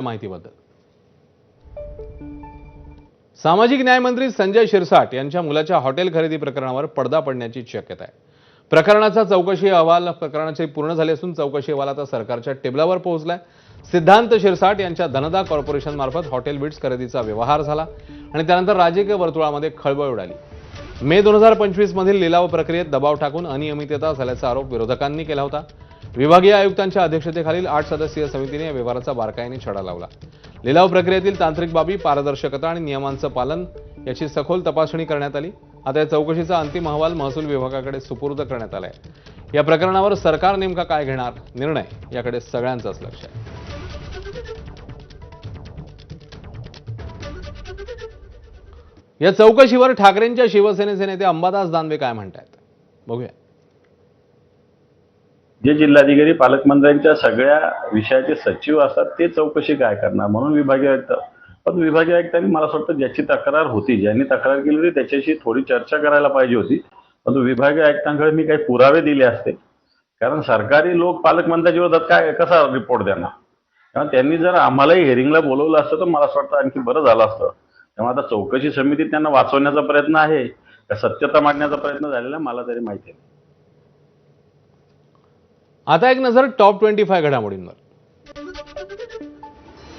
माहितीबद्दल सामाजिक न्याय मंत्री संजय शिरसाट यांच्या मुलाच्या हॉटेल खरेदी प्रकरणावर पडदा पडण्याची शक्यता आहे। प्रकरणाचा चौकशी अहवाल प्रकरणाचे पूर्ण झाले असून चौकशी अहवाल आता सरकारच्या टेबलावर पोहोचलाय। सिद्धांत शिरसाट यांच्या धनदा कॉर्पोरेशन मार्फत हॉटेल बिट्स खरेदीचा व्यवहार झाला आणि त्यानंतर राजकीय वर्तुळामध्ये खळबळ उडाली। मे 2025 मधील लिलाव प्रक्रियेत दबाव टाकून अनियमितता झाल्याचा आरोप विरोधकांनी केला होता। विभागीय आयुक्तांच्या अध्यक्षतेखालील 8 सदस्यीय समितीने या व्यवहाराचा बारकाईने छडा लावला। लिलाव प्रक्रियेतील तांत्रिक बाबी, पारदर्शकता आणि नियमांचं पालन याची सखोल तपासणी करण्यात आली। आता या चौकशीचा अंतिम अहवाल महसूल विभागाकडे सुपूर्द करण्यात आलाय। या प्रकरणावर सरकार नेमका काय घेणार निर्णय याकडे सगळ्यांचंच लक्ष आहे। या चौकशीवर ठाकरेंच्या शिवसेनेचे नेते अंबादास दानवे काय म्हणतात बघूया। जे जिल्हाधिकारी पालकमंत्र्यांच्या सगळ्या विषयाचे सचिव असतात ते चौकशी काय करणार म्हणून विभागीय आयुक्त। पण विभागीय आयुक्तांनी मला असं वाटतं ज्याची तक्रार होती, ज्यांनी तक्रार केली होती त्याच्याशी थोडी चर्चा करायला पाहिजे होती। परंतु विभागीय आयुक्तांकडे मी काही पुरावे दिले असते, कारण सरकारी लोक पालकमंत्र्यांच्या विरोधात काय कसा रिपोर्ट देणार। कारण त्यांनी जर आम्हालाही हिअरिंगला बोलवलं असतं तर मला असं वाटतं आणखी बरं झालं असतं। त्यामुळे आता चौकशी समितीत त्यांना वाचवण्याचा प्रयत्न आहे का सत्यता मांडण्याचा प्रयत्न झालेला मला तरी माहिती आहे। आता एक नजर टॉप 25 घडामोडींवर।